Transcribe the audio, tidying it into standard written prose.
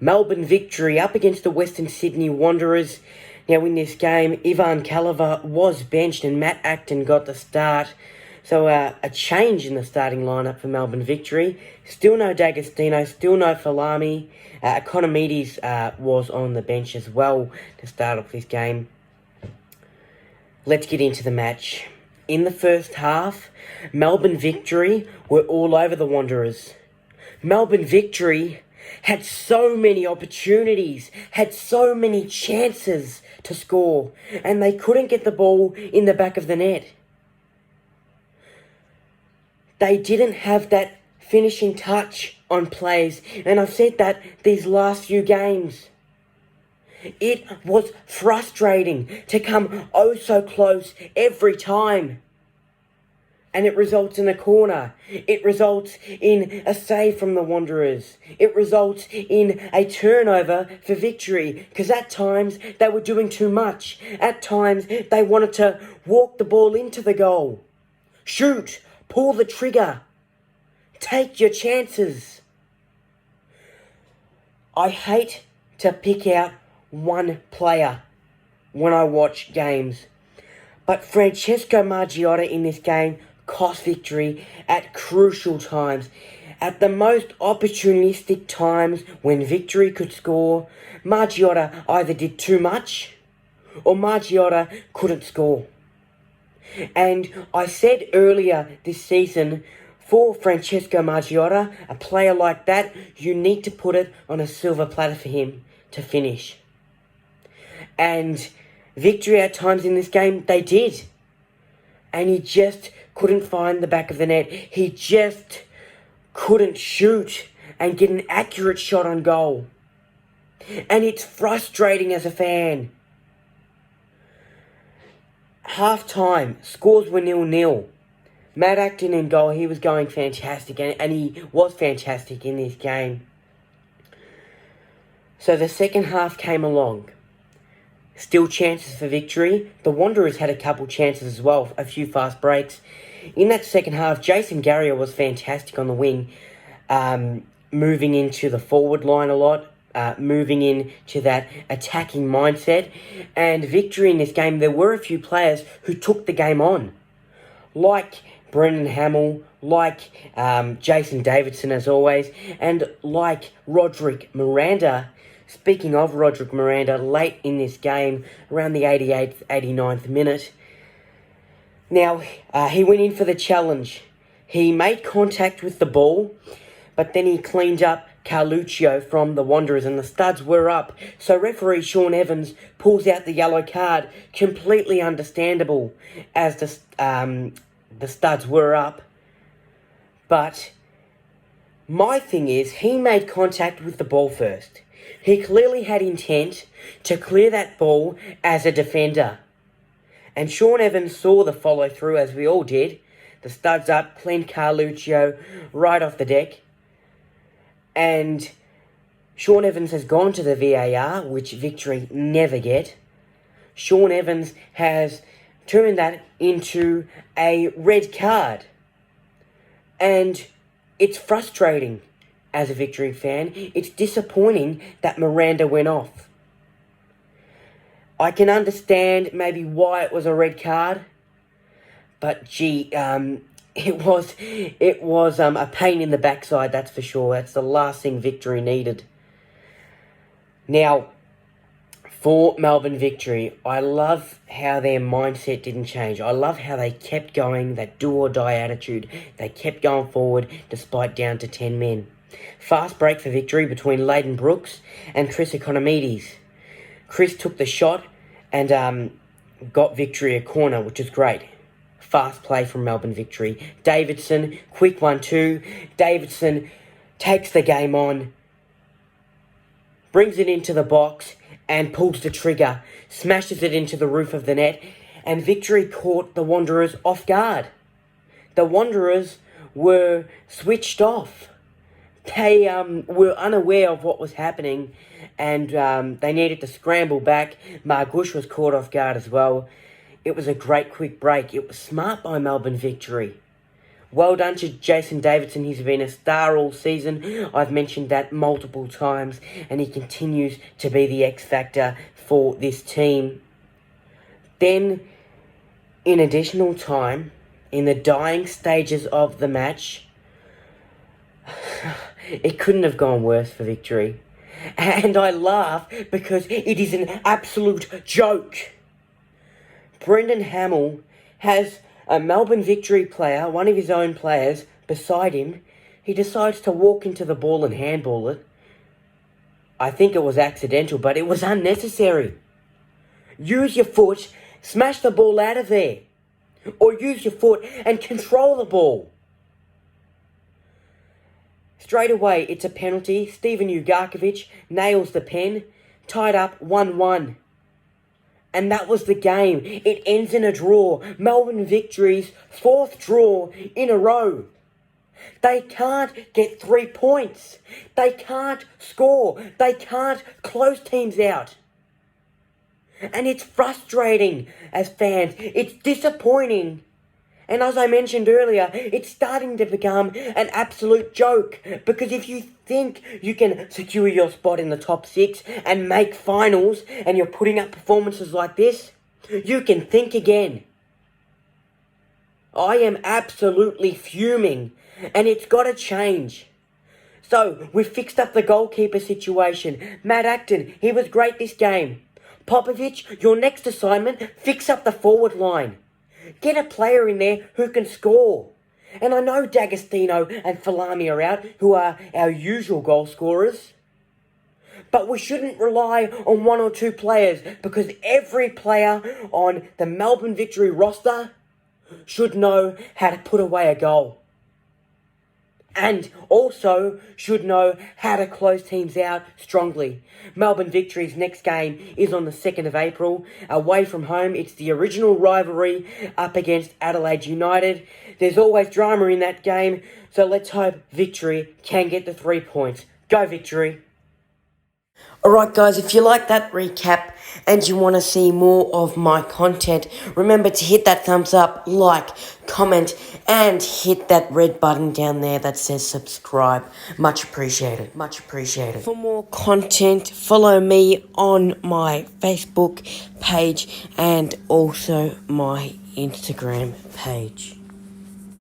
Melbourne Victory up against the Western Sydney Wanderers. Now in this game, Ivan Caliver was benched and Matt Acton got the start. So a change in the starting lineup for Melbourne Victory. Still no D'Agostino, still no Falami. Economides was on the bench as well to start off this game. Let's get into the match. In the first half, Melbourne Victory were all over the Wanderers. Melbourne Victory had so many opportunities, had so many chances to score, and they couldn't get the ball in the back of the net. They didn't have that finishing touch on plays, and I've said that these last few games. It was frustrating to come oh so close every time. And it results in a corner. It results in a save from the Wanderers. It results in a turnover for Victory. Because at times they were doing too much. At times they wanted to walk the ball into the goal. Shoot. Pull the trigger. Take your chances. I hate to pick out one player when I watch games. But Francesco Margiotta in this game cost Victory at crucial times. At the most opportunistic times when Victory could score, Margiotta either did too much or Margiotta couldn't score. And I said earlier this season, for Francesco Margiotta, a player like that, you need to put it on a silver platter for him to finish. And Victory at times in this game, they did. And he just couldn't find the back of the net. He just couldn't shoot and get an accurate shot on goal. And it's frustrating as a fan. Half-time, scores were 0-0. Matt Acton in goal, he was going fantastic, and he was fantastic in this game. So the second half came along. Still chances for Victory. The Wanderers had a couple chances as well, a few fast breaks. In that second half, Jason Garrier was fantastic on the wing, moving into the forward line a lot, moving into that attacking mindset. And Victory in this game, there were a few players who took the game on, like Brendan Hamill, like Jason Davidson as always, and like Roderick Miranda. Speaking of Roderick Miranda, late in this game, around the 88th, 89th minute, now he went in for the challenge. He made contact with the ball, but then he cleaned up Carluccio from the Wanderers, and the studs were up. So referee Sean Evans pulls out the yellow card. Completely understandable, as the studs were up. But my thing is, he made contact with the ball first. He clearly had intent to clear that ball as a defender. And Sean Evans saw the follow-through, as we all did. The studs up, cleaned Carluccio right off the deck. And Sean Evans has gone to the VAR, which Victory never get. Sean Evans has turned that into a red card. And it's frustrating as a Victory fan. It's disappointing that Miranda went off. I can understand maybe why it was a red card, but gee, it was a pain in the backside, that's for sure. That's the last thing Victory needed. Now, for Melbourne Victory, I love how their mindset didn't change. I love how they kept going, that do-or-die attitude. They kept going forward despite down to 10 men. Fast break for Victory between Leighton Brooks and Chris Economides. Chris took the shot and got Victory a corner, which is great. Fast play from Melbourne Victory. Davidson, quick 1-2. Davidson takes the game on, brings it into the box and pulls the trigger, smashes it into the roof of the net, and Victory caught the Wanderers off guard. The Wanderers were switched off. They were unaware of what was happening, and they needed to scramble back. Margush was caught off guard as well. It was a great quick break. It was smart by Melbourne Victory. Well done to Jason Davidson. He's been a star all season. I've mentioned that multiple times, and he continues to be the X factor for this team. Then, in additional time, in the dying stages of the match, it couldn't have gone worse for Victory. And I laugh because it is an absolute joke. Brendan Hamill has a Melbourne Victory player, one of his own players, beside him. He decides to walk into the ball and handball it. I think it was accidental, but it was unnecessary. Use your foot, smash the ball out of there. Or use your foot and control the ball. Straight away, it's a penalty. Steven Ugarkovic nails the pen. Tied up 1-1. And that was the game. It ends in a draw. Melbourne Victory's 4th draw in a row. They can't get 3 points. They can't score. They can't close teams out. And it's frustrating as fans. It's disappointing. And as I mentioned earlier, it's starting to become an absolute joke. Because if you think you can secure your spot in the top 6 and make finals, and you're putting up performances like this, you can think again. I am absolutely fuming, and it's got to change. So, we've fixed up the goalkeeper situation. Matt Acton, he was great this game. Popovic, your next assignment, fix up the forward line. Get a player in there who can score. And I know D'Agostino and Falami are out, who are our usual goal scorers. But we shouldn't rely on 1 or 2 players, because every player on the Melbourne Victory roster should know how to put away a goal. And also should know how to close teams out strongly. Melbourne Victory's next game is on the 2nd of April. Away from home, it's the original rivalry up against Adelaide United. There's always drama in that game, so let's hope Victory can get the 3 points. Go Victory! Alright guys, if you like that recap and you want to see more of my content, remember to hit that thumbs up, like, comment, and hit that red button down there that says subscribe. Much appreciated, much appreciated. For more content, follow me on my Facebook page and also my Instagram page.